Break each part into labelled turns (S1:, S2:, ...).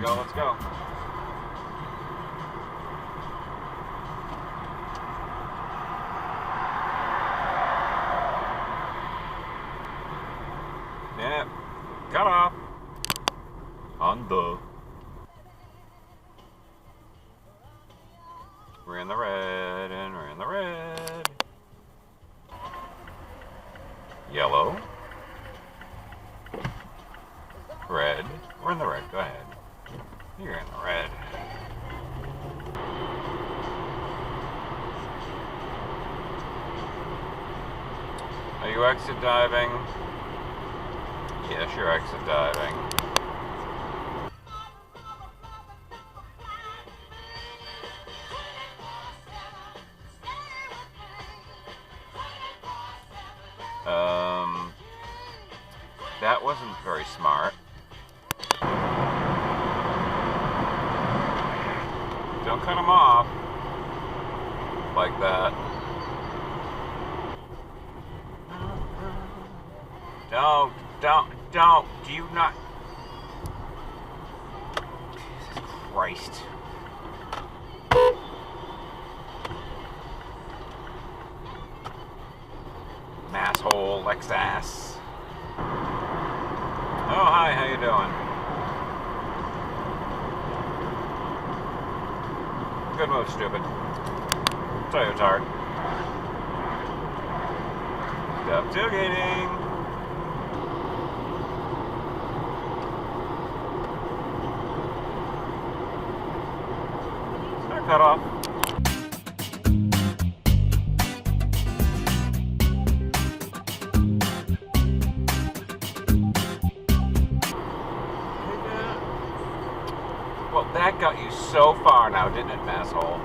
S1: go, let's go. Yeah, cut off. On the. We're in the red, and we're in the red. Yellow. Red. We're in the red, go ahead. You're in the red. Are you exit diving? Yes, you're exit diving. That wasn't very smart. Don't cut them off like that. Don't. Do you not? Jesus Christ. Masshole, Lexass. Oh, hi, how you doing? Good move, stupid. Toyotard. Stop tailgating. Start cut off. Well, that got you so far now, didn't it, masshole?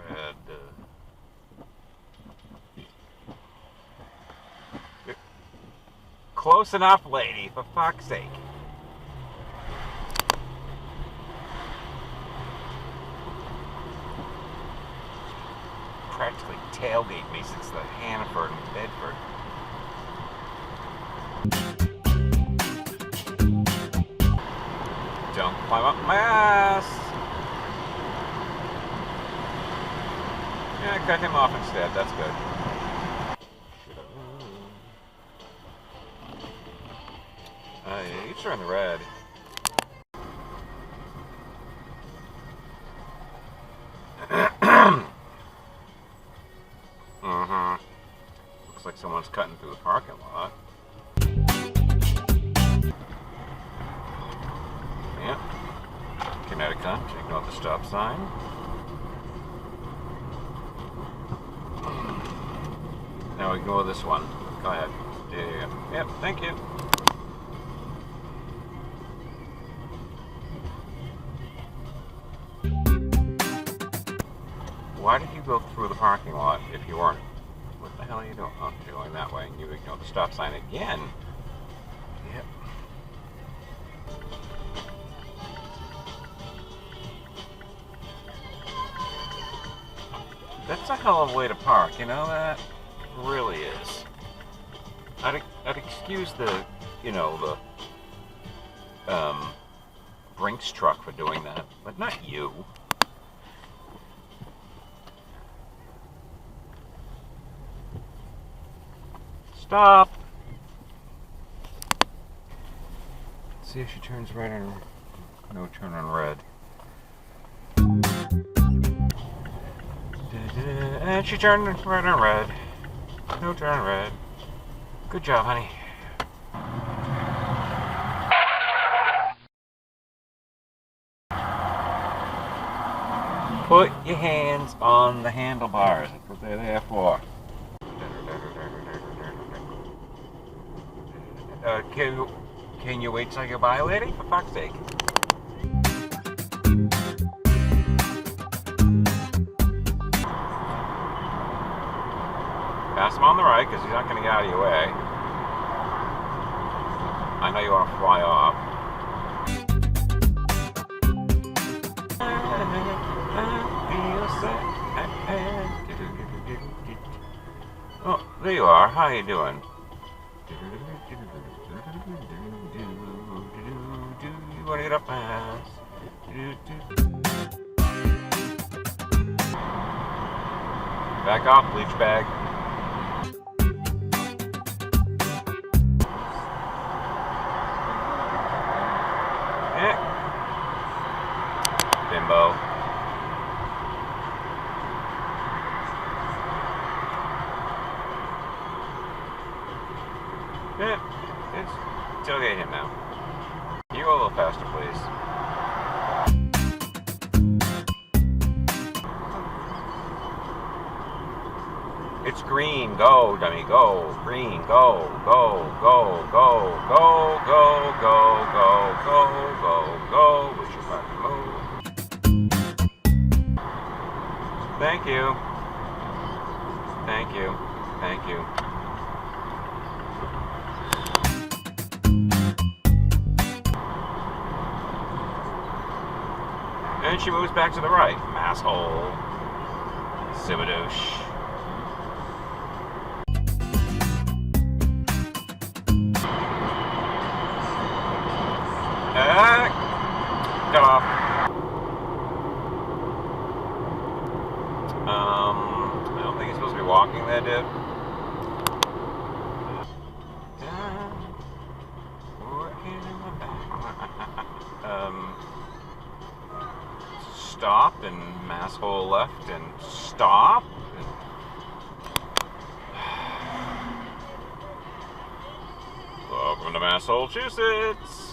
S1: Red. Close enough, lady, for fuck's sake. Practically tailgate me since the Hannaford and Bedford. Don't climb up my ass. Yeah, cut him off instead. That's good. Yeah, you sure in the red. Looks like someone's cutting through the parking lot. Yeah. Connecticut, checking out the stop sign. Now we can go with this one. Go ahead. Yeah. Yep, thank you. Why did you go through the parking lot if you weren't? What the hell are you doing? Oh, you're going that way and you ignore the stop sign again. Yep. That's a hell of a way to park, you know that? It really is. I'd excuse the, Brinks truck for doing that, but not you. Stop! Let's see if she turns right on. No turn on red. And she turned right on red. No turn on red. Good job, honey. Put your hands on the handlebars. That's what they're there for. Can you wait till you buy, lady? For fuck's sake. Pass him on the right, because he's not going to get out of your way. I know you want to fly off. Oh, there you are. How you doing? You want to get up fast? Back off, bleach bag. Bimbo. It's okay him now. You go a little faster, please. It's green. Go, dummy. Go. Green. Go. Go. Go. Go. Go. Go. Go. Go. Go. Go. Go. Wish you fucking move. Thank you. Thank you. Thank you. And she moves back to the right. Asshole. Sibadoosh. Cut off. I don't think he's supposed to be walking there, dude. Stop and masshole left and stop. Welcome to Massachusetts.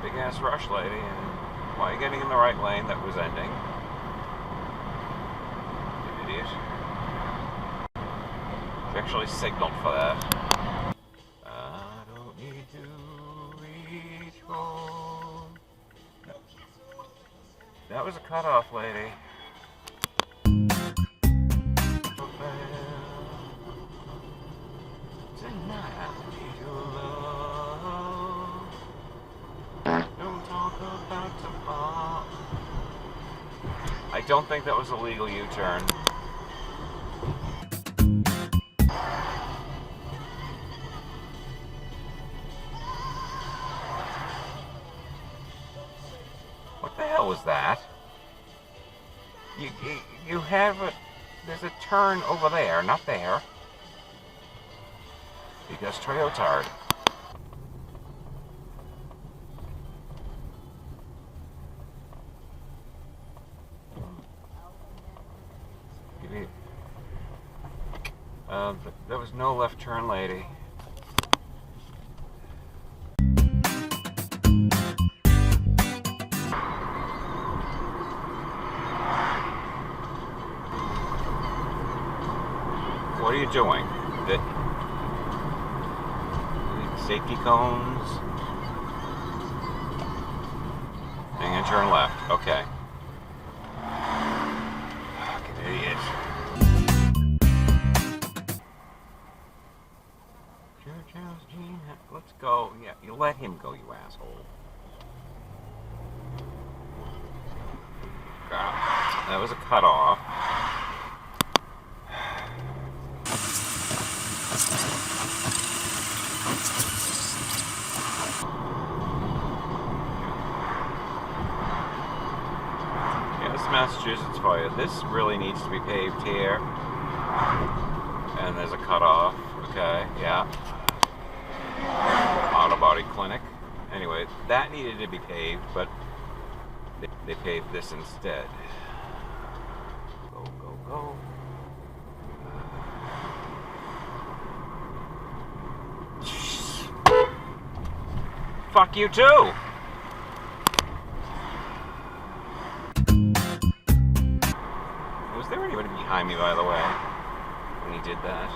S1: Big ass rush, lady, and why are you getting in the right lane that was ending? You idiot. You actually signaled for that. I don't need to reach for... That was a cutoff, lady. Tonight I need your love. Don't talk about tomorrow. I don't think that was a legal U-turn. What the hell was that? You have a... There's a turn over there, not there. Because Toyotard. There was no left turn, lady. What are you doing? Safety cones. And then turn left. Okay. Fucking idiot. Let's go. Yeah, you let him go, you asshole. God, that was a cutoff. Yeah, this is Massachusetts for you. This really needs to be paved here. And there's a cutoff. Okay, yeah. Auto body clinic. Anyway, that needed to be paved, but they paved this instead. Go, go, go. Fuck you too! Was there anybody behind me, by the way, when he did that?